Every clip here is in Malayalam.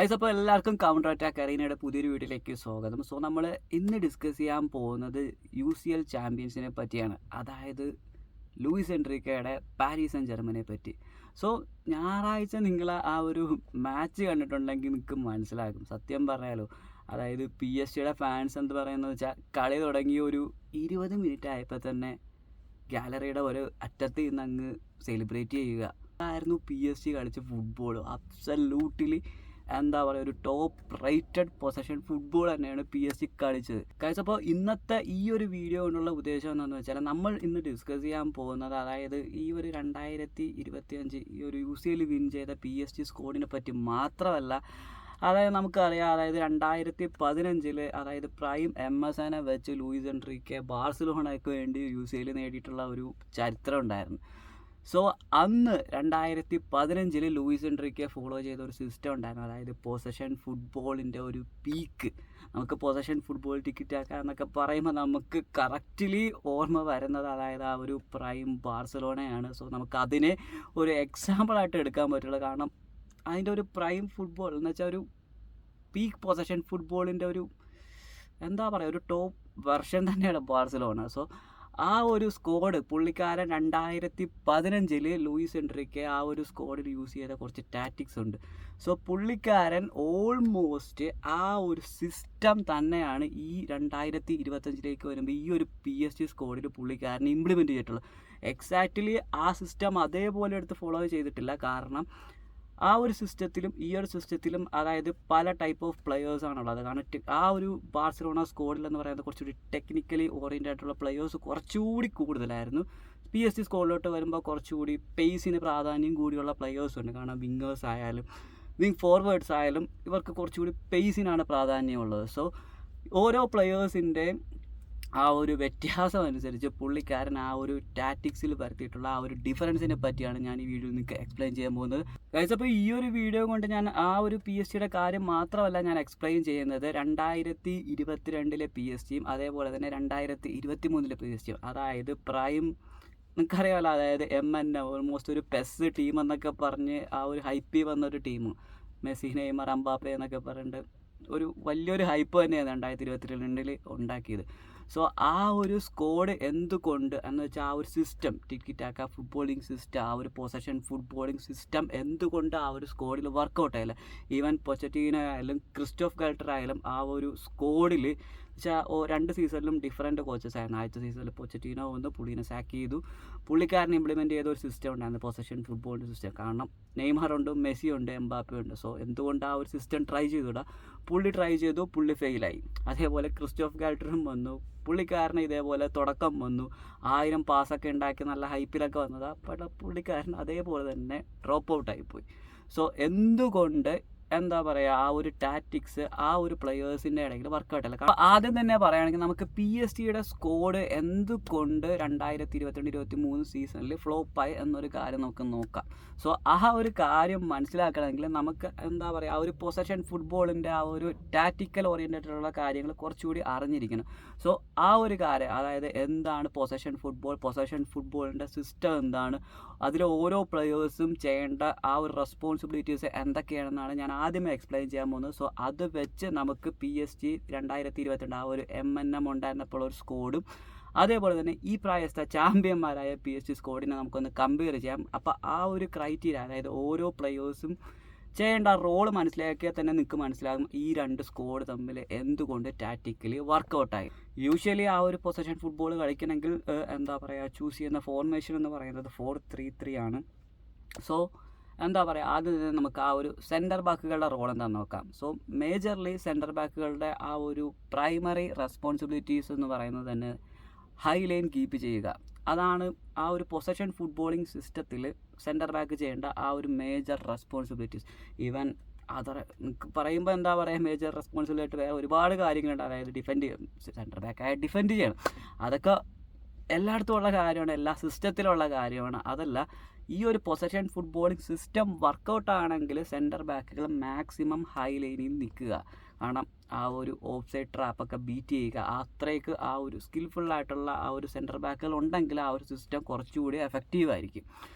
ഗൈസ്, അപ്പോൾ എല്ലാവർക്കും കൗണ്ടർ അറ്റാക്ക് അറീനയുടെ പുതിയൊരു വീഡിയോയിലേക്ക് സ്വാഗതം. സോ നമ്മൾ ഇന്ന് ഡിസ്കസ് ചെയ്യാൻ പോകുന്നത് UCL ചാമ്പ്യൻസിനെ പറ്റിയാണ്, അതായത് ലൂയിസ് എൻട്രിക്കയുടെ പാരീസ് സെൻ ജർമ്മനെ പറ്റി. സോ ഞായറാഴ്ച നിങ്ങൾ ആ ഒരു മാച്ച് കണ്ടിട്ടുണ്ടെങ്കിൽ നിങ്ങൾക്ക് മനസ്സിലാകും. സത്യം പറയാലോ, അതായത് PSG ഫാൻസ് എന്ത് പറയുന്നത് വെച്ചാൽ കളി തുടങ്ങി ഒരു 20 മിനിറ്റ് ആയപ്പോൾ തന്നെ ഗാലറിയുടെ ഒരു അറ്റത്ത് നിന്ന് അങ്ങ് സെലിബ്രേറ്റ് ചെയ്യുക ആയിരുന്നു PSG കളിച്ച ഫുട്ബോൾ. അബ്സല്യൂട്ട്ലി എന്താ പറയുക, ഒരു ടോപ്പ് റേറ്റഡ് പൊസഷൻ ഫുട്ബോൾ തന്നെയാണ് PSG കളിച്ചത്. കഴിച്ച് അപ്പോൾ ഇന്നത്തെ ഈ ഒരു വീഡിയോ കൊണ്ടുള്ള ഉദ്ദേശം എന്താണെന്ന് വെച്ചാൽ, നമ്മൾ ഇന്ന് ഡിസ്കസ് ചെയ്യാൻ പോകുന്നത് അതായത് ഈ ഒരു 2025 ഈ ഒരു UCL വിൻ ചെയ്ത PSG സ്ക്വാഡിനെ പറ്റി മാത്രമല്ല. അതായത് നമുക്കറിയാം, അതായത് 2015 അതായത് പ്രൈം MSN വെച്ച് ലൂയിസ് എൻട്രിക്കെ ബാർസലോണയ്ക്ക് വേണ്ടി UCL നേടിയിട്ടുള്ള ഒരു ചരിത്രം ഉണ്ടായിരുന്നു. സോ അന്ന് 2015 ലൂയിസ് എൻട്രിക്കെ ഫോളോ ചെയ്ത ഒരു സിസ്റ്റം ഉണ്ടായിരുന്നു, അതായത് പൊസഷൻ ഫുട്ബോളിൻ്റെ ഒരു പീക്ക്. നമുക്ക് പൊസഷൻ ഫുട്ബോൾ ടിക്കറ്റ് ആക്കുക എന്നൊക്കെ പറയുമ്പോൾ നമുക്ക് കറക്റ്റ്ലി ഓർമ്മ വരുന്നത് അതായത് ആ ഒരു പ്രൈം ബാർസലോണയാണ്. സോ നമുക്ക് അതിനെ ഒരു എക്സാമ്പിളായിട്ട് എടുക്കാൻ പറ്റുള്ളൂ. കാരണം അതിൻ്റെ ഒരു പ്രൈം ഫുട്ബോൾ എന്ന് വെച്ചാൽ ഒരു പീക്ക് പൊസഷൻ ഫുട്ബോളിൻ്റെ ഒരു എന്താ പറയുക, ഒരു ടോപ്പ് വെർഷൻ തന്നെയാണ് ബാർസലോണ. സോ ആ ഒരു സ്ക്വാഡ് പുള്ളിക്കാരൻ 2015 ലൂയിസ് എൻട്രിക്കെ ആ ഒരു സ്ക്വാഡിൽ യൂസ് ചെയ്ത കുറച്ച് ടാറ്റിക്സ് ഉണ്ട്. സോ പുള്ളിക്കാരൻ ഓൾമോസ്റ്റ് ആ ഒരു സിസ്റ്റം തന്നെയാണ് ഈ 2025 വരുമ്പോൾ ഈ ഒരു PSG സ്ക്വാഡിൽ പുള്ളിക്കാരൻ ഇംപ്ലിമെൻറ്റ് ചെയ്തിട്ടുള്ളത്. എക്സാക്റ്റ്ലി ആ സിസ്റ്റം അതേപോലെ എടുത്ത് ഫോളോ ചെയ്തിട്ടില്ല. കാരണം ആ ഒരു സിസ്റ്റത്തിലും ഈ ഒരു സിസ്റ്റത്തിലും അതായത് പല ടൈപ്പ് ഓഫ് പ്ലെയേഴ്സാണുള്ളത്. കാരണം ആ ഒരു ബാർസലോണ സ്ക്വാഡിൽ എന്ന് പറയുന്നത് കുറച്ചുകൂടി ടെക്നിക്കലി ഓറിയൻറ്റഡ് ആയിട്ടുള്ള പ്ലെയേഴ്സ് കുറച്ചുകൂടി കൂടുതലായിരുന്നു. PSG സ്ക്വാഡിലോട്ട് വരുമ്പോൾ കുറച്ചുകൂടി പേസിന് പ്രാധാന്യം കൂടിയുള്ള പ്ലെയേഴ്സ് ഉണ്ട്. കാരണം വിങ്ങേഴ്സ് ആയാലും വിങ് ഫോർവേഡ്സ് ആയാലും ഇവർക്ക് കുറച്ചുകൂടി പേസിനാണ് പ്രാധാന്യമുള്ളത്. സോ ഓരോ പ്ലെയേഴ്സിൻ്റെ ആ ഒരു വ്യത്യാസം അനുസരിച്ച് പുള്ളിക്കാരൻ ആ ഒരു ടാറ്റിക്സിൽ വരുത്തിയിട്ടുള്ള ആ ഒരു ഡിഫറൻസിനെ പറ്റിയാണ് ഞാൻ ഈ വീഡിയോ നിങ്ങൾക്ക് എക്സ്പ്ലെയിൻ ചെയ്യാൻ പോകുന്നത്. ഗൈസ്, അപ്പോൾ ഈ ഒരു വീഡിയോ കൊണ്ട് ഞാൻ ആ ഒരു PSG കാര്യം മാത്രമല്ല ഞാൻ എക്സ്പ്ലെയിൻ ചെയ്യുന്നത് 2022 PSG-യും അതേപോലെ തന്നെ 2023 PSG-യും, അതായത് പ്രൈം നിങ്ങൾക്കറിയാമല്ലോ, അതായത് MN ഓൾമോസ്റ്റ് ഒരു പെസ് ടീം എന്നൊക്കെ പറഞ്ഞ് ആ ഒരു ഹൈപ്പിൽ വന്നൊരു ടീം, മെസ്സി, നെയ്മർ, എംബാപ്പെ എന്നൊക്കെ പറഞ്ഞിട്ട് ഒരു വലിയൊരു ഹൈപ്പ് തന്നെയാണ് 2022 ഉണ്ടാക്കിയത്. സോ ആ ഒരു സ്ക്വാഡ് എന്തുകൊണ്ട് എന്ന് വെച്ചാൽ ആ ഒരു system tikki taka footballing system, ആ ഒരു പൊസഷൻ ഫുട്ബോളിംഗ് സിസ്റ്റം എന്തുകൊണ്ട് ആ ഒരു സ്ക്വാഡിൽ വർക്കൗട്ട് ആയില്ല. ഈവൻ പൊച്ചറ്റീനോ ആയാലും ക്രിസ്റ്റോഫ് ഗൾട്ടർ ആയാലും ആ ഒരു സ്ക്വാഡിൽ വെച്ചാൽ 2 സീസണിലും ഡിഫറൻറ്റ് കോച്ചസ് ആയിരുന്നു. ആദ്യത്തെ സീസണിൽ പൊച്ചറ്റീനോ വന്ന് പുള്ളീനെ സാക്ക് ചെയ്തു. പുള്ളിക്കാരൻ ഇംപ്ലിമെൻറ്റ് ചെയ്ത ഒരു സിസ്റ്റം ഉണ്ടായിരുന്നു, പൊസഷൻ ഫുട്ബോളിൻ്റെ സിസ്റ്റം. കാരണം നെയ്മറുണ്ട്, മെസ്സി ഉണ്ട്, എംബാപ്പെ ഉണ്ട്. സോ എന്തുകൊണ്ട് ആ ഒരു സിസ്റ്റം ട്രൈ ചെയ്തുകൂടാ? പുള്ളി ട്രൈ ചെയ്തു, പുള്ളി ഫെയിലായി. അതേപോലെ ക്രിസ്റ്റോഫ് ഗാൾട്ടറും വന്നു, പുള്ളിക്കാരന് ഇതേപോലെ തുടക്കം വന്നു, 1000 പാസ്സൊക്കെ ഉണ്ടാക്കി നല്ല ഹൈപ്പിലൊക്കെ വന്നതാണ്. പക്ഷേ പുള്ളിക്കാരൻ അതേപോലെ തന്നെ ഡ്രോപ്പ് ഔട്ടായിപ്പോയി. സോ എന്തുകൊണ്ട് എന്താ പറയുക, ആ ഒരു ടാറ്റിക്സ് ആ ഒരു പ്ലെയേഴ്സിൻ്റെ ഇടയിൽ വർക്കൗട്ടല്ല. ആദ്യം തന്നെ പറയുകയാണെങ്കിൽ നമുക്ക് PSG സ്ക്വാഡ് എന്തുകൊണ്ട് 2022-23 സീസണിൽ ഫ്ലോപ്പായി എന്നൊരു കാര്യം നമുക്ക് നോക്കാം. സോ ആ ഒരു കാര്യം മനസ്സിലാക്കണമെങ്കിൽ നമുക്ക് എന്താ പറയുക, ആ ഒരു പൊസഷൻ ഫുട്ബോളിൻ്റെ ആ ഒരു ടാറ്റിക്കൽ ഓറിയൻറ്റഡുള്ള കാര്യങ്ങൾ കുറച്ചുകൂടി അറിഞ്ഞിരിക്കണം. സോ ആ ഒരു കാര്യം, അതായത് എന്താണ് പൊസഷൻ ഫുട്ബോൾ, പൊസഷൻ ഫുട്ബോളിൻ്റെ സിസ്റ്റം എന്താണ്, അതിൽ ഓരോ പ്ലെയേഴ്സും ചെയ്യേണ്ട ആ ഒരു റെസ്പോൺസിബിലിറ്റീസ് എന്തൊക്കെയാണെന്നാണ് ഞാൻ ആദ്യമേ എക്സ്പ്ലെയിൻ ചെയ്യാൻ പോകുന്നത്. സോ അത് വെച്ച് നമുക്ക് PSG 2022 ആ ഒരു MNM ഉണ്ടായിരുന്നപ്പോൾ ഒരു സ്ക്വാഡും അതേപോലെ തന്നെ ഈ പ്രായസ്ഥ ചാമ്പ്യന്മാരായ PSG സ്ക്വാഡിനെ നമുക്കൊന്ന് കമ്പയർ ചെയ്യാം. അപ്പോൾ ആ ഒരു ക്രൈറ്റീരിയ, അതായത് ഓരോ പ്ലെയേഴ്സും ചെയ്യേണ്ട റോള് മനസ്സിലാക്കിയാൽ തന്നെ നിങ്ങൾക്ക് മനസ്സിലാകും ഈ 2 സ്ക്വാഡ് തമ്മിൽ എന്തുകൊണ്ട് ടാറ്റിക്കലി വർക്കൗട്ടായി. യൂഷ്വലി ആ ഒരു പൊസഷൻ ഫുട്ബോൾ കളിക്കണമെങ്കിൽ എന്താ പറയുക, ചൂസ് ചെയ്യുന്ന ഫോർമേഷൻ എന്ന് പറയുന്നത് 4-3-3 ആണ്. സോ എന്താ പറയുക, ആദ്യം തന്നെ നമുക്ക് ആ ഒരു സെൻറ്റർ ബാക്കുകളുടെ റോൾ എന്താണെന്ന് നോക്കാം. സോ മേജർലി സെൻറ്റർ ബാക്കുകളുടെ ആ ഒരു പ്രൈമറി റെസ്പോൺസിബിലിറ്റീസ് എന്ന് പറയുന്നത് തന്നെ ഹൈ ലൈൻ കീപ്പ് ചെയ്യുക. അതാണ് ആ ഒരു പൊസഷൻ ഫുട്ബോളിംഗ് സിസ്റ്റത്തിൽ സെൻറ്റർ ബാക്ക് ചെയ്യേണ്ട ആ ഒരു മേജർ റെസ്പോൺസിബിലിറ്റീസ്. ഈവൻ അതർ പറയുമ്പോൾ എന്താ പറയുക, മേജർ റെസ്പോൺസിബിലിറ്റി വേറെ ഒരുപാട് കാര്യങ്ങളുണ്ട്. അതായത് ഡിഫെൻഡ് ചെയ്യണം, സെൻറ്റർ ബാക്കായി ഡിഫെൻഡ് ചെയ്യണം. അതൊക്കെ എല്ലായിടത്തും ഉള്ള കാര്യമാണ്, എല്ലാ സിസ്റ്റത്തിലുള്ള കാര്യമാണ്. അതല്ല, ഈ ഒരു പൊസഷൻ ഫുട്ബോളിംഗ് സിസ്റ്റം വർക്കൗട്ട് ആണെങ്കിൽ സെൻറ്റർ ബാക്കുകൾ മാക്സിമം ഹൈ ലൈനിൽ നിൽക്കുക. കാരണം ആ ഒരു ഓഫ് സൈഡ് ട്രാപ്പൊക്കെ ബീറ്റ് ചെയ്യുക, അത്രയ്ക്ക് ആ ഒരു സ്കിൽഫുള്ളായിട്ടുള്ള ആ ഒരു സെൻറ്റർ ബാക്കുകൾ ഉണ്ടെങ്കിൽ ആ ഒരു സിസ്റ്റം കുറച്ചുകൂടി എഫക്റ്റീവായിരിക്കും.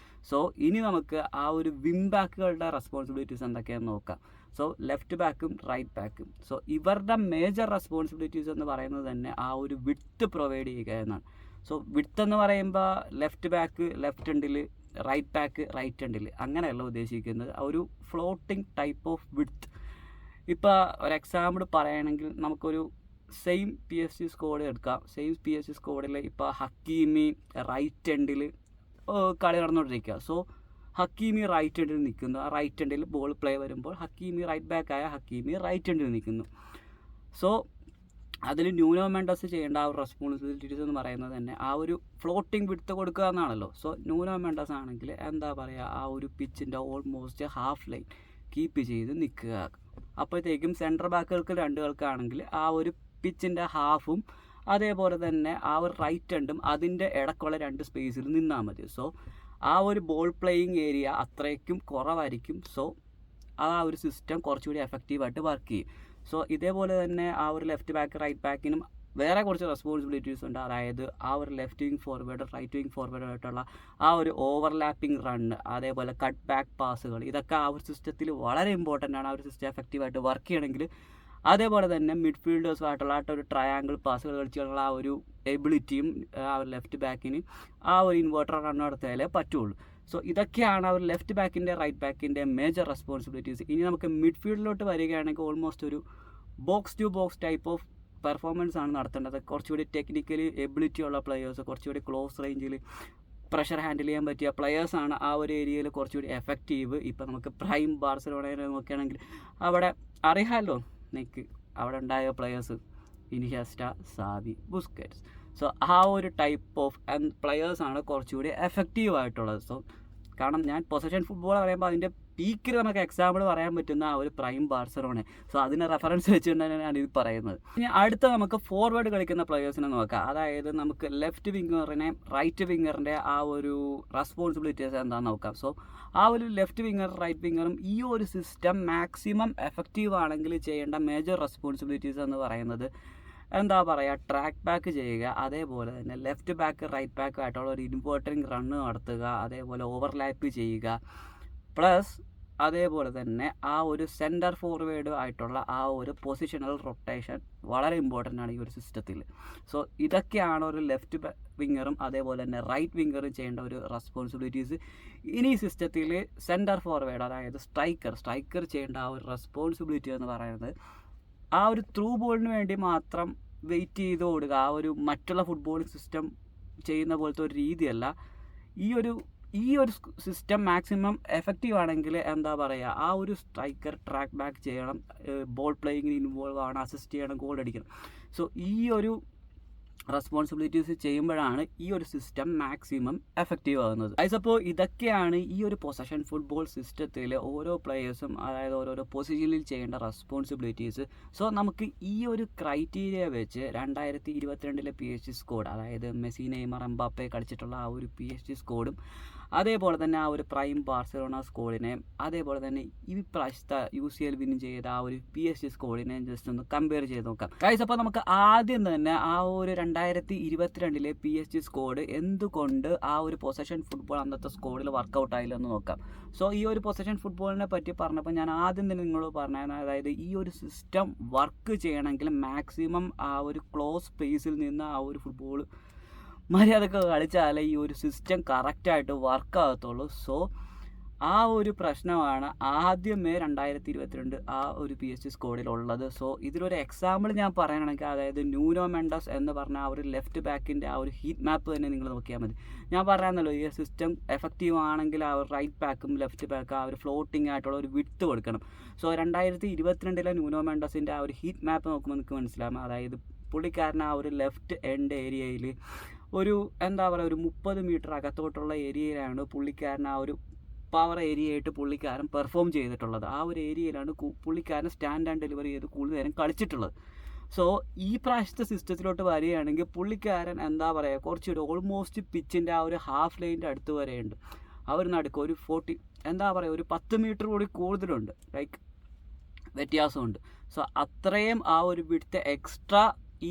സോ ഇനി നമുക്ക് ആ ഒരു വിങ് ബാക്കുകളുടെ റെസ്പോൺസിബിലിറ്റീസ് എന്തൊക്കെയാണെന്ന് നോക്കാം. സോ ലെഫ്റ്റ് ബാക്കും റൈറ്റ് ബാക്കും. സോ ഇവരുടെ മേജർ റെസ്പോൺസിബിലിറ്റീസ് എന്ന് പറയുന്നത് തന്നെ ആ ഒരു വിഡ്ത്ത് പ്രൊവൈഡ് ചെയ്യുക എന്നാണ്. സോ വിഡ്ത്ത് എന്ന് പറയുമ്പോൾ ലെഫ്റ്റ് ബാക്ക് ലെഫ്റ്റ് എൻഡിൽ, റൈറ്റ് ബാക്ക് റൈറ്റ് എൻഡിൽ, അങ്ങനെയല്ല ഉദ്ദേശിക്കുന്നത്. ഒരു ഫ്ലോട്ടിംഗ് ടൈപ്പ് ഓഫ് വിഡ്ത്ത്. ഇപ്പോൾ ഒരു എക്സാമ്പിൾ പറയുകയാണെങ്കിൽ നമുക്കൊരു സെയിം PSG സ്ക്വാഡ് എടുക്കാം. സെയിം PSG സ്ക്വാഡിൽ ഇപ്പോൾ ഹക്കീമി റൈറ്റ് എൻഡിൽ കളി നടന്നുകൊണ്ടിരിക്കുക. സോ ഹക്കീമി റൈറ്റ് എൻഡിൽ നിൽക്കുന്നു. ആ റൈറ്റ് എൻഡിൽ ബോൾ പ്ലേ വരുമ്പോൾ ഹക്കീമി റൈറ്റ് ബാക്കായ ഹക്കീമി റൈറ്റ് എൻഡിൽ നിൽക്കുന്നു. സോ അതിൽ ന്യൂനോ മെൻഡസ് ചെയ്യേണ്ട ആ ഒരു റെസ്പോൺസിബിലിറ്റീസ് എന്ന് പറയുന്നത് തന്നെ ആ ഒരു ഫ്ലോട്ടിംഗ് വിഡ്ത്ത് കൊടുക്കുക എന്നാണല്ലോ. സോ ന്യൂനോ മെൻഡസ് ആണെങ്കിൽ എന്താ പറയുക, ആ ഒരു പിച്ചിൻ്റെ ഓൾമോസ്റ്റ് ഹാഫ് ലൈൻ കീപ്പ് ചെയ്ത് നിൽക്കുക. അപ്പോഴത്തേക്കും സെൻറ്റർ ബാക്കുകൾക്ക് രണ്ടുകൾക്കാണെങ്കിൽ ആ ഒരു പിച്ചിൻ്റെ ഹാഫും അതേപോലെ തന്നെ ആ ഒരു റൈറ്റ് എൻഡും അതിൻ്റെ ഇടയ്ക്കുള്ള 2 സ്പേസിൽ നിന്നാൽ മതി. സോ ആ ഒരു ബോൾ പ്ലേയിങ് ഏരിയ അത്രയ്ക്കും കുറവായിരിക്കും. സോ ആ ഒരു സിസ്റ്റം കുറച്ചുകൂടി എഫക്റ്റീവായിട്ട് വർക്ക് ചെയ്യും. സോ ഇതേപോലെ തന്നെ ആ ഒരു ലെഫ്റ്റ് ബാക്ക് റൈറ്റ് ബാക്കിനും വേറെ കുറച്ച് റെസ്പോൺസിബിലിറ്റീസ് ഉണ്ട്. അതായത് ആ ഒരു left wing forward right wing ഫോർവേഡായിട്ടുള്ള ആ ഒരു ഓവർലാപ്പിംഗ് റണ്ണ്, അതേപോലെ കട്ട് ബാക്ക് പാസുകൾ, ഇതൊക്കെ ആ ഒരു സിസ്റ്റത്തിൽ വളരെ ഇമ്പോർട്ടൻ്റ് ആണ്. ആ ഒരു സിസ്റ്റം എഫക്റ്റീവായിട്ട് വർക്ക് ചെയ്യണമെങ്കിൽ. അതേപോലെ തന്നെ മിഡ്ഫീൽഡേഴ്സുമായിട്ടുള്ള ഒരു ട്രയാങ്കിൾ പാസുകൾ കളിച്ചുള്ള ആ ഒരു എബിലിറ്റിയും ആ ഒരു ലെഫ്റ്റ് ബാക്കിന് ആ ഒരു ഇൻവേർട്ടർ റൺ നടത്തിയാലേ പറ്റുള്ളൂ. സോ ഇതൊക്കെയാണ് ആ ഒരു ലെഫ്റ്റ് ബാക്കിൻ്റെ റൈറ്റ് ബാക്കിൻ്റെ മേജർ റെസ്പോൺസിബിലിറ്റീസ്. ഇനി നമുക്ക് മിഡ്ഫീൽഡിലോട്ട് വരികയാണെങ്കിൽ ഓൾമോസ്റ്റ് ഒരു box to box type of performance ആണ് നടത്തേണ്ടത്. കുറച്ചുകൂടി ടെക്നിക്കലി എബിലിറ്റി ഉള്ള പ്ലെയേഴ്സ്, കുറച്ചുകൂടി ക്ലോസ് റേഞ്ചിൽ പ്രഷർ ഹാൻഡിൽ ചെയ്യാൻ പറ്റിയ പ്ലെയേഴ്സാണ് ആ ഒരു ഏരിയയിൽ കുറച്ചുകൂടി എഫക്റ്റീവ്. ഇപ്പോൾ നമുക്ക് പ്രൈം ബാർസലോണയിൽ നോക്കുകയാണെങ്കിൽ അവിടെ അറിയാമല്ലോ നിക്ക് അവിടെ ഉണ്ടായ players Iniesta, Xavi, Busquets. So ആ ഒരു ടൈപ്പ് ഓഫ് പ്ലെയേഴ്സാണ് കുറച്ചുകൂടി എഫക്റ്റീവായിട്ടുള്ളത്. സോ കാരണം ഞാൻ പൊസഷൻ ഫുട്ബോൾ പറയുമ്പോൾ അതിൻ്റെ പീക്കിൽ നമുക്ക് എക്സാമ്പിൾ പറയാൻ പറ്റുന്ന ആ ഒരു പ്രൈം ബാർസലോണ. സോ അതിനെ റെഫറൻസ് വെച്ചുകൊണ്ടാണ് ഞാനിത് പറയുന്നത്. ഇനി അടുത്ത നമുക്ക് ഫോർവേഡ് കളിക്കുന്ന പ്ലെയേഴ്സിനെ നോക്കാം. അതായത് നമുക്ക് ലെഫ്റ്റ് വിങ്ങറിനെ റൈറ്റ് വിങ്ങറിൻ്റെ ആ ഒരു റെസ്പോൺസിബിലിറ്റീസ് എന്താണെന്ന് നോക്കാം. സോ ആ ഒരു ലെഫ്റ്റ് വിങ്ങർ റൈറ്റ് വിങ്ങറും ഈ ഒരു സിസ്റ്റം മാക്സിമം എഫക്റ്റീവ് ആണെങ്കിൽ ചെയ്യേണ്ട മേജർ റെസ്പോൺസിബിലിറ്റീസ് എന്ന് പറയുന്നത് എന്താ പറയുക, ട്രാക്ക് ബാക്ക് ചെയ്യുക, അതേപോലെ തന്നെ ലെഫ്റ്റ് ബാക്ക് റൈറ്റ് ബാക്ക് ആയിട്ടുള്ള ഒരു ഇൻവേർട്ടറിങ് റണ്ണ് നടത്തുക, അതേപോലെ ഓവർലാപ്പ് ചെയ്യുക, പ്ലസ് അതേപോലെ തന്നെ ആ ഒരു സെൻറ്റർ ഫോർവേഡ് ആയിട്ടുള്ള ആ ഒരു പൊസിഷണൽ റൊട്ടേഷൻ വളരെ ഇമ്പോർട്ടൻ്റ് ആണ് ഈ ഒരു സിസ്റ്റത്തിൽ. സോ ഇതൊക്കെയാണ് ഒരു ലെഫ്റ്റ് വിങ്ങറും അതേപോലെ തന്നെ റൈറ്റ് വിങ്ങറും ചെയ്യേണ്ട ഒരു റെസ്പോൺസിബിലിറ്റീസ്. ഇനി ഈ സിസ്റ്റത്തിൽ സെൻറ്റർ ഫോർവേഡ് അതായത് സ്ട്രൈക്കർ ചെയ്യേണ്ട ആ ഒരു റെസ്പോൺസിബിലിറ്റി എന്ന് പറയുന്നത് ആ ഒരു ത്രൂ ബോളിന് വേണ്ടി മാത്രം വെയിറ്റ് ചെയ്ത് ഓടുക, ആ ഒരു മറ്റുള്ള ഫുട്ബോൾ സിസ്റ്റം ചെയ്യുന്ന പോലത്തെ ഒരു രീതിയല്ല. ഈ ഒരു സിസ്റ്റം മാക്സിമം എഫക്റ്റീവ് ആണെങ്കിൽ എന്താ പറയുക, ആ ഒരു സ്ട്രൈക്കർ ട്രാക്ക് ബാക്ക് ചെയ്യണം, ബോൾ പ്ലേയിങ്ങിന് ഇൻവോൾവ് ആവണം, അസിസ്റ്റ് ചെയ്യണം, ഗോൾ അടിക്കണം. സോ ഈ ഒരു റെസ്പോൺസിബിലിറ്റീസ് ചെയ്യുമ്പോഴാണ് ഈ ഒരു സിസ്റ്റം മാക്സിമം എഫക്റ്റീവ് ആകുന്നത്. അപ്പോൾ ഇതൊക്കെയാണ് ഈ ഒരു പൊസഷൻ ഫുട്ബോൾ സിസ്റ്റത്തിൽ ഓരോ പ്ലെയേഴ്സും അതായത് ഓരോരോ പൊസിഷനിൽ ചെയ്യേണ്ട റെസ്പോൺസിബിലിറ്റീസ്. സോ നമുക്ക് ഈ ഒരു ക്രൈറ്റീരിയ വെച്ച് 2022 PSG സ്ക്വാഡ്, അതായത് മെസ്സി, നെയ്മർ, എംബാപ്പെ കളിച്ചിട്ടുള്ള ആ ഒരു PSG സ്ക്വാഡും അതേപോലെ തന്നെ ആ ഒരു പ്രൈം ബാർസലോണ സ്ക്വാഡിനെ അതേപോലെ തന്നെ ഈ പ്രാവശ്യത്തെ UCL വിൻ ചെയ്ത ആ ഒരു PSG സ്ക്വാഡിനെ ജസ്റ്റ് ഒന്ന് കമ്പയർ ചെയ്ത് നോക്കാം ഗൈസ്. അപ്പോൾ നമുക്ക് ആദ്യം തന്നെ ആ ഒരു 2022 PSG സ്ക്വാഡ് എന്തുകൊണ്ട് ആ ഒരു പൊസഷൻ ഫുട്ബോൾ അന്നത്തെ സ്ക്വാഡിൽ വർക്കൗട്ട് ആയില്ലെന്ന് നോക്കാം. സോ ഈ ഒരു പൊസഷൻ ഫുട്ബോളിനെ പറ്റി പറഞ്ഞപ്പോൾ ഞാൻ ആദ്യം തന്നെ നിങ്ങളോട് പറഞ്ഞായിരുന്നു, അതായത് ഈ ഒരു സിസ്റ്റം വർക്ക് ചെയ്യണമെങ്കിൽ മാക്സിമം ആ ഒരു ക്ലോസ് സ്പേസിൽ നിന്ന് ആ ഒരു ഫുട്ബോൾ മര്യാദക്ക് കളിച്ചാലേ ഈ ഒരു സിസ്റ്റം കറക്റ്റായിട്ട് വർക്കാകത്തുള്ളൂ. സോ ആ ഒരു പ്രശ്നമാണ് ആദ്യമേ 2022 ആ ഒരു PSG സ്ക്വാഡിലുള്ളത്. സോ ഇതിലൊരു എക്സാമ്പിൾ ഞാൻ പറയുകയാണെങ്കിൽ, അതായത് ന്യൂനോ മെൻഡസ് എന്ന് പറഞ്ഞ ആ ഒരു ലെഫ്റ്റ് ബാക്കിൻ്റെ ആ ഒരു ഹീറ്റ് മാപ്പ് തന്നെ നിങ്ങൾ നോക്കിയാൽ മതി. ഞാൻ പറയാമെന്നല്ലോ, ഈ സിസ്റ്റം എഫക്റ്റീവ് ആണെങ്കിൽ ആ ഒരു റൈറ്റ് ബാക്കും ലെഫ്റ്റ് ബാക്കും ആ ഒരു ഫ്ലോട്ടിംഗ് ആയിട്ടുള്ള ഒരു വിഡ്ത്ത് കൊടുക്കണം. സോ 2022 ന്യൂനോ മെൻഡസിൻ്റെ ആ ഒരു ഹീറ്റ് മാപ്പ് നോക്കുമ്പോൾ നിങ്ങൾക്ക് മനസ്സിലാവും. അതായത് പുള്ളിക്കാരൻ ആ ഒരു ലെഫ്റ്റ് എൻഡ് ഏരിയയിൽ ഒരു എന്താ പറയുക, ഒരു 30 മീറ്റർ അകത്തോട്ടുള്ള ഏരിയയിലാണ് പുള്ളിക്കാരൻ ആ ഒരു പവർ ഏരിയ ആയിട്ട് പുള്ളിക്കാരൻ പെർഫോം ചെയ്തിട്ടുള്ളത്. ആ ഒരു ഏരിയയിലാണ് പുള്ളിക്കാരൻ സ്റ്റാൻഡ് ആൻഡ് ഡെലിവറി ചെയ്ത് കൂടുതൽ നേരം കളിച്ചിട്ടുള്ളത്. സോ ഈ പ്രാവശ്യത്തെ സിസ്റ്റത്തിലോട്ട് വരികയാണെങ്കിൽ പുള്ളിക്കാരൻ എന്താ പറയുക, കുറച്ചൊരു ഓൾമോസ്റ്റ് പിച്ചിൻ്റെ ആ ഒരു ഹാഫ് ലൈനിൻ്റെ അടുത്ത് വരെയുണ്ട്. അവർ നടുക്ക് ഒരു 40 എന്താ പറയുക, ഒരു 10 മീറ്റർ കൂടി കൂടുതലുണ്ട്, ലൈക്ക് വ്യത്യാസമുണ്ട്. സോ അത്രയും ആ ഒരു വിഡ്ത്ത് എക്സ്ട്രാ ഈ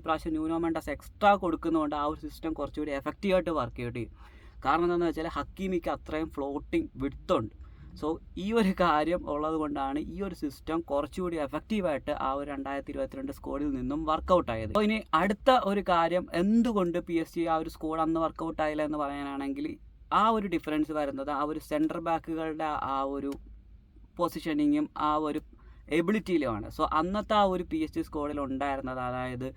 പ്രാവശ്യം ന്യൂനോ മെൻഡസ് എക്സ്ട്രാ കൊടുക്കുന്നതുകൊണ്ട് ആ ഒരു സിസ്റ്റം കുറച്ചുകൂടി എഫക്റ്റീവായിട്ട് വർക്ക് ചെയ്യും. കാരണം എന്താണെന്ന് വെച്ചാൽ ഹക്കീമിക്ക് അത്രയും ഫ്ലോട്ടിംഗ് വിഡ്ത്തുണ്ട്. സോ ഈ ഒരു കാര്യം ഉള്ളത് കൊണ്ടാണ് ഈ ഒരു സിസ്റ്റം കുറച്ചുകൂടി എഫക്റ്റീവായിട്ട് ആ ഒരു 2022 സ്കോഡിൽ നിന്നും വർക്കൗട്ടായത്. അപ്പോൾ ഇനി അടുത്ത ഒരു കാര്യം, എന്തുകൊണ്ട് PSG ആ ഒരു സ്കോഡ് അന്ന് വർക്കൗട്ടായില്ല എന്ന് പറയാനാണെങ്കിൽ, ആ ഒരു ഡിഫറൻസ് വരുന്നത് ആ ഒരു സെൻറ്റർ ബാക്കുകളുടെ ആ ഒരു പൊസിഷനിങ്ങും ആ ഒരു എബിലിറ്റിയിലുമാണ്. സോ അന്നത്തെ ആ ഒരു PSG സ്കോഡിൽ ഉണ്ടായിരുന്നത്, അതായത്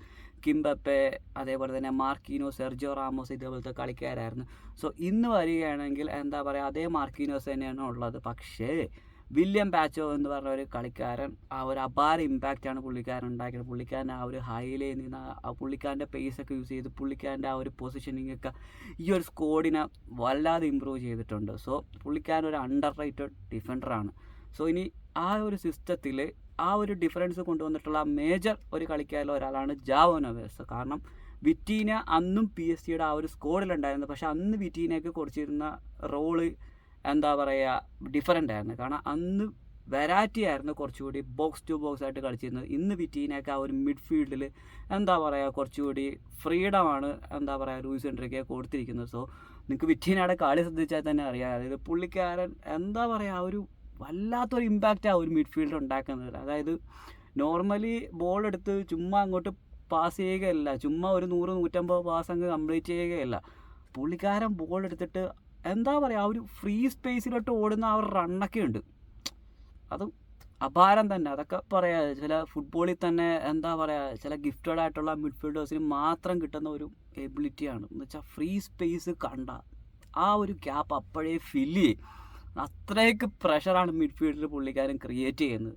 കിംബപ്പെ, അതേപോലെ തന്നെ മാർക്കീനോ, സെർജിയോ റാമോസ് ഇതേപോലത്തെ കളിക്കാരായിരുന്നു. സോ ഇന്ന് വരികയാണെങ്കിൽ എന്താ പറയുക, അതേ മാർക്കീനോസ് തന്നെയാണ് ഉള്ളത്. പക്ഷേ വില്യം പാച്ചോ എന്ന് പറഞ്ഞ ഒരു കളിക്കാരൻ, ആ ഒരു അപാര ഇമ്പാക്റ്റാണ് പുള്ളിക്കാരൻ ഉണ്ടാക്കിയത്. പുള്ളിക്കാരൻ്റെ ആ ഒരു ഹൈലയിൽ നിന്ന് ആ പുള്ളിക്കാരൻ്റെ പേസൊക്കെ യൂസ് ചെയ്ത് പുള്ളിക്കാരൻ്റെ ആ ഒരു പൊസിഷനിങ് ഒക്കെ ഈ ഒരു സ്കോഡിനെ വല്ലാതെ ഇമ്പ്രൂവ് ചെയ്തിട്ടുണ്ട്. സോ പുള്ളിക്കാരൻ ഒരു അണ്ടർ റേറ്റഡ് ഡിഫൻഡറാണ്. സോ ഇനി ആ ഒരു സിസ്റ്റത്തിൽ ആ ഒരു ഡിഫറൻസ് കൊണ്ടുവന്നിട്ടുള്ള മേജർ ഒരു കളിക്കാരിൽ ഒരാളാണ് ജാവോ നെവേസ്. കാരണം വിറ്റീന അന്നും PSG ആ ഒരു സ്കോഡിലുണ്ടായിരുന്നു. പക്ഷെ അന്ന് വിറ്റീനയൊക്കെ കൊടുത്തിരുന്ന റോള് എന്താ പറയുക, ഡിഫറൻ്റ് ആയിരുന്നു. കാരണം അന്ന് വെറൈറ്റി ആയിരുന്നു, കുറച്ചുകൂടി ബോക്സ് ടു ബോക്സ് ആയിട്ട് കളിച്ചിരുന്നത്. ഇന്ന് വിറ്റീനയൊക്കെ ആ ഒരു മിഡ്ഫീൽഡിൽ എന്താ പറയുക, കുറച്ചുകൂടി ഫ്രീഡമാണ് എന്താ പറയുക ലൂയിസ് എൻട്രിക്കെ കൊടുത്തിരിക്കുന്നത്. സോ നിങ്ങൾക്ക് വിറ്റീനയുടെ കളി ശ്രദ്ധിച്ചാൽ തന്നെ അറിയാം, അതായത് പുള്ളിക്കാരൻ എന്താ പറയുക, ഒരു വല്ലാത്തൊരു ഇമ്പാക്റ്റ് ആ ഒരു മിഡ്ഫീൽഡ് ഉണ്ടാക്കുന്നത്. അതായത് നോർമലി ബോൾ എടുത്ത് ചുമ്മാ അങ്ങോട്ട് പാസ് ചെയ്യുകയല്ല, ചുമ്മാ ഒരു 100-150 പാസ് അങ്ങ് കംപ്ലീറ്റ് ചെയ്യുകയല്ല. പുള്ളിക്കാരൻ ബോൾ എടുത്തിട്ട് എന്താ പറയുക, ആ ഒരു ഫ്രീ സ്പേസിലോട്ട് ഓടുന്ന ആ ഒരു റണ്ണൊക്കെ ഉണ്ട്, അത് അപാരം തന്നെ. അതൊക്കെ പറയാം, ചില ഫുട്ബോളിൽ തന്നെ എന്താ പറയുക, ചില ഗിഫ്റ്റഡ് ആയിട്ടുള്ള മിഡ്ഫീൽഡേഴ്സിന് മാത്രം കിട്ടുന്ന ഒരു എബിലിറ്റിയാണ്. എന്ന് വെച്ചാൽ ഫ്രീ സ്പേസ് കണ്ട ആ ഒരു ഗ്യാപ്പ് അപ്പോഴേ ഫില്ല് ചെയ്യും. അത്രയ്ക്ക് പ്രഷറാണ് മിഡ്ഫീൽഡിൽ പുള്ളിക്കാരൻ ക്രിയേറ്റ് ചെയ്യുന്നത്.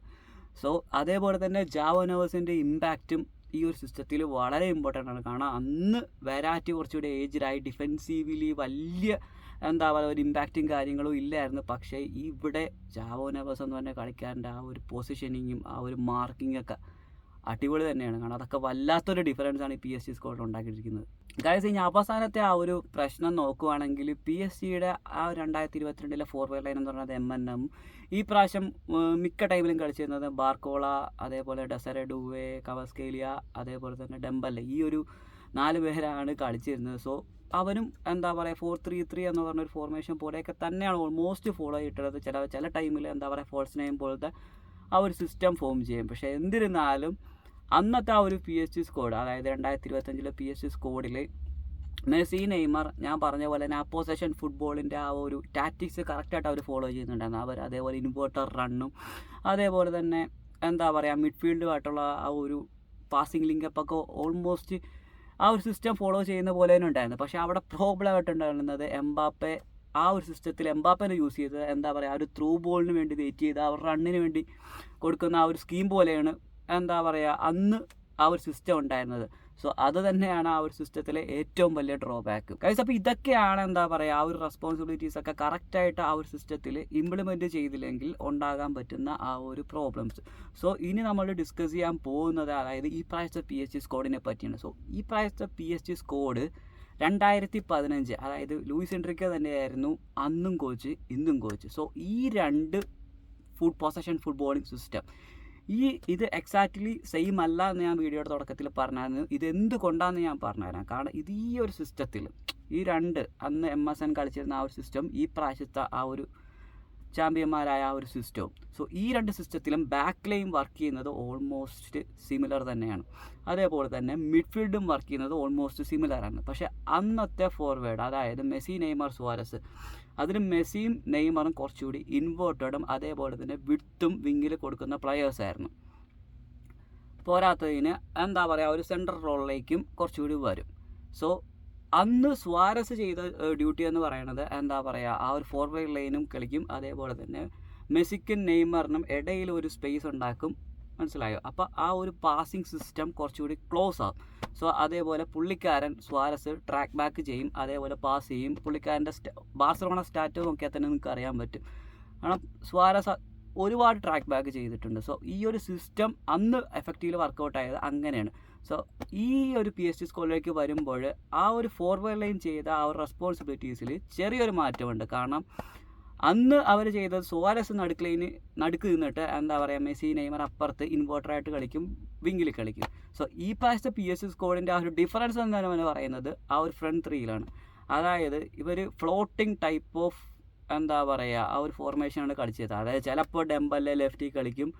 സോ അതേപോലെ തന്നെ ജാവോ നെവേസിൻ്റെ ഇമ്പാക്റ്റും ഈ ഒരു സിസ്റ്റത്തിൽ വളരെ ഇമ്പോർട്ടൻ്റ് ആണ്. കാരണം അന്ന് വെരാറ്റി കുറച്ചുകൂടി ഏജ്ഡായി, ഡിഫെൻസീവ്ലി വലിയ എന്താ പറയുക ഒരു ഇമ്പാക്റ്റും കാര്യങ്ങളും ഇല്ലായിരുന്നു. പക്ഷേ ഇവിടെ ജാവോ നെവേസ് എന്ന് പറഞ്ഞ കളിക്കാരൻ്റെ ആ ഒരു പൊസിഷനിങ്ങും ആ ഒരു മാർക്കിങ്ങൊക്കെ അടിപൊളി തന്നെയാണ്. കാരണം അതൊക്കെ വല്ലാത്തൊരു ഡിഫറൻസാണ് ഈ PSG സ്കോഡിൽ ഉണ്ടാക്കിയിരിക്കുന്നത്. ഗൈസ്, ഇനി അവസാനത്തെ ആ ഒരു പ്രശ്നം നോക്കുവാണെങ്കിൽ, PSG ആ 2022 ഫോർവേഡ് ലൈൻ എന്ന് പറയുന്നത് MNM. ഈ പ്രാവശ്യം മിക്ക ടൈമിലും കളിച്ചിരുന്നത് ബാർക്കോള, അതേപോലെ ഡെസറെ ഡുവെ, കവസ്കേലിയ, അതേപോലെ തന്നെ ഡെമ്പല്ലെ, ഈ ഒരു 4 പേരാണ് കളിച്ചിരുന്നത്. സോ അവനും എന്താ പറയുക 4-3-3 എന്ന് പറഞ്ഞൊരു ഫോർമേഷൻ പോലെയൊക്കെ തന്നെയാണ് ഓൾമോസ്റ്റ് ഫോളോ ചെയ്തിട്ടുള്ളത്. ചില ടൈമിൽ എന്താ പറയുക ഫോൾസ് നെയിം പോലത്തെ ആ ഒരു സിസ്റ്റം ഫോം ചെയ്യും. പക്ഷേ എന്നിരുന്നാലും അന്നത്തെ ആ ഒരു PSG സ്കോഡ്, അതായത് 2025 PSG സ്കോഡിൽ മെസ്സി, നെയ്മർ, ഞാൻ പറഞ്ഞ പോലെ തന്നെ ആ പൊസഷൻ ഫുട്ബോളിൻ്റെ ആ ഒരു ടാക്റ്റിക്സ് കറക്റ്റായിട്ട് അവർ ഫോളോ ചെയ്യുന്നുണ്ടായിരുന്നു. അവർ അതേപോലെ ഇൻവേർട്ടർ റണ്ണും അതേപോലെ തന്നെ എന്താ പറയുക മിഡ്ഫീൽഡുമായിട്ടുള്ള ആ ഒരു പാസിംഗ് ലിങ്കപ്പൊക്കെ ഓൾമോസ്റ്റ് ആ ഒരു സിസ്റ്റം ഫോളോ ചെയ്യുന്ന പോലെ തന്നെ ഉണ്ടായിരുന്നു. പക്ഷേ അവിടെ പ്രോബ്ലം ആയിട്ടുണ്ടായിരുന്നത് എംബാപ്പെ ആ ഒരു സിസ്റ്റത്തിൽ എംബാപ്പനെ യൂസ് ചെയ്ത് എന്താ പറയുക ആ ഒരു ത്രൂ ബോളിന് വേണ്ടി വെയിറ്റ് ചെയ്ത് അവർ റണ്ണിന് വേണ്ടി കൊടുക്കുന്ന ആ ഒരു സ്കീം പോലെയാണ് എന്താ പറയുക അന്ന് ആ ഒരു സിസ്റ്റം ഉണ്ടായിരുന്നത്. സോ അത് തന്നെയാണ് ആ ഒരു സിസ്റ്റത്തിലെ ഏറ്റവും വലിയ ഡ്രോബാക്ക്. ഗൈസ്, അപ്പോൾ ഇതൊക്കെയാണ് എന്താ പറയുക ആ ഒരു റെസ്പോൺസിബിലിറ്റീസൊക്കെ കറക്റ്റായിട്ട് ആ ഒരു സിസ്റ്റത്തിൽ ഇംപ്ലിമെൻറ്റ് ചെയ്തില്ലെങ്കിൽ ഉണ്ടാകാൻ പറ്റുന്ന ആ ഒരു പ്രോബ്ലംസ്. സോ ഇനി നമ്മൾ ഡിസ്കസ് ചെയ്യാൻ പോകുന്നത് അതായത് ഈ പ്രാവശ്യത്തെ PSG സ്കോഡിനെ പറ്റിയാണ്. സോ ഈ പ്രാവശ്യത്തെ PSG സ്കോഡ് 2015, അതായത് ലൂയിസ് എൻട്രിക്കെ തന്നെയായിരുന്നു അന്നും കോച്ച് ഇന്നും കോച്ച്. സോ ഈ രണ്ട് പൊസഷൻ ഫുട്ബോളിംഗ് സിസ്റ്റം ഇത് എക്സാക്ട്ലി സെയിം അല്ല എന്ന് ഞാൻ വീഡിയോയുടെ തുടക്കത്തിൽ പറഞ്ഞായിരുന്നു. ഇതെന്തുകൊണ്ടാണെന്ന് ഞാൻ പറഞ്ഞുതരാം. കാരണം ഇത് ഈ ഒരു സിസ്റ്റത്തിൽ ഈ രണ്ട് അന്ന് MSN കളിച്ചിരുന്ന ആ ഒരു സിസ്റ്റം ഈ പ്രാവശ്യത്തെ ആ ഒരു ചാമ്പ്യന്മാരായ ആ ഒരു സിസ്റ്റവും. സോ ഈ രണ്ട് സിസ്റ്റത്തിലും ബാക്ക് ലൈൻ വർക്ക് ചെയ്യുന്നത് ഓൾമോസ്റ്റ് സിമിലർ തന്നെയാണ്. അതേപോലെ തന്നെ മിഡ്ഫീൽഡും വർക്ക് ചെയ്യുന്നത് ഓൾമോസ്റ്റ് സിമിലറാണ്. പക്ഷേ അന്നത്തെ ഫോർവേഡ്, അതായത് മെസ്സി, നെയ്മർ, സുവാരസ്, അതിന് മെസ്സിയും നെയ്മറും കുറച്ചുകൂടി ഇൻവേർട്ടഡും അതേപോലെ തന്നെ വിഡ്ത്തും വിങ്ങിൽ കൊടുക്കുന്ന പ്ലെയേഴ്സായിരുന്നു. പോരാത്തതിന് എന്താ പറയുക ഒരു സെൻട്രൽ റോളിലേക്കും കുറച്ചുകൂടി വരും. സോ അന്ന് സുവാരസ് ചെയ്ത ഡ്യൂട്ടി എന്ന് പറയുന്നത് എന്താ പറയുക ആ ഒരു ഫോർവേഡ് ലൈനും കളിക്കും, അതേപോലെ തന്നെ മെസ്സിക്കും നെയ്മറിനും ഇടയിൽ ഒരു സ്പേസ് ഉണ്ടാക്കും. മനസ്സിലായോ? അപ്പോൾ ആ ഒരു പാസിംഗ് സിസ്റ്റം കുറച്ചുകൂടി ക്ലോസ് ആകും. സോ അതേപോലെ പുള്ളിക്കാരൻ സുവാരസ് ട്രാക്ക് ബാക്ക് ചെയ്യും, അതേപോലെ പാസ് ചെയ്യും. പുള്ളിക്കാരൻ്റെ ബാർസലോണ സ്റ്റാറ്റ് നോക്കിയാൽ തന്നെ നിങ്ങൾക്ക് അറിയാൻ പറ്റും. കാരണം സുവാരസ് ഒരുപാട് ട്രാക്ക് ബാക്ക് ചെയ്തിട്ടുണ്ട്. സോ ഈ ഒരു സിസ്റ്റം അന്ന് എഫക്റ്റീവ് വർക്കൗട്ടായത് അങ്ങനെയാണ്. സോ ഈ ഒരു PSG സ്കോഡിലേക്ക് വരുമ്പോൾ ആ ഒരു ഫോർവേഡ് ലൈൻ ചെയ്ത ആ ഒരു റെസ്പോൺസിബിലിറ്റീസിൽ ചെറിയൊരു മാറ്റമുണ്ട്. കാരണം അന്ന് അവർ ചെയ്തത് സുവാരസ് നടുക്ക് നിന്നിട്ട് എന്താ പറയുക മെസ്സി, നെയ്മർ അപ്പുറത്ത് ഇൻവേർട്ടറായിട്ട് കളിക്കും, വിങ്ങിൽ കളിക്കും. സോ ഈ പ്രാവശ്യത്തെ PSG സ്കോഡിൻ്റെ ആ ഒരു ഡിഫറൻസ് എന്നാണ് പറയുന്നത് ആ ഒരു ഫ്രണ്ട് ത്രീയിലാണ്. അതായത് ഇവർ ഫ്ലോട്ടിംഗ് ടൈപ്പ് ഓഫ് എന്താ പറയുക ആ ഒരു ഫോർമേഷനാണ് കളിച്ചത്. അതായത് ചിലപ്പോൾ ഡെമ്പല്ലേ ലെഫ്റ്റി കളിക്കും,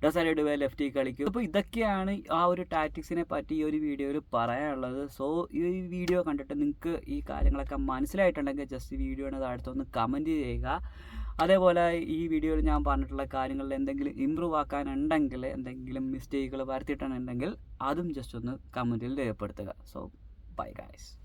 ഡെസൈർ ഡുവേ ലെഫ്റ്റി കളിക്കും. അപ്പോൾ ഇതൊക്കെയാണ് ആ ഒരു ടാക്ടിക്സിനെ പറ്റി ഈ ഒരു വീഡിയോയിൽ പറയാനുള്ളത്. സോ ഈ വീഡിയോ കണ്ടിട്ട് നിങ്ങൾക്ക് ഈ കാര്യങ്ങളൊക്കെ മനസ്സിലായിട്ടുണ്ടെങ്കിൽ ജസ്റ്റ് വീഡിയോയുടെ താഴത്തൊന്ന് കമൻറ്റ് ചെയ്യുക. അതേപോലെ ഈ വീഡിയോയിൽ ഞാൻ പറഞ്ഞിട്ടുള്ള കാര്യങ്ങളിൽ എന്തെങ്കിലും ഇമ്പ്രൂവ് ആക്കാനുണ്ടെങ്കിൽ, എന്തെങ്കിലും മിസ്റ്റേക്കുകൾ വരുത്തിയിട്ടുണ്ടെങ്കിൽ അതും ജസ്റ്റ് ഒന്ന് കമൻറ്റിൽ രേഖപ്പെടുത്തുക. So bye guys.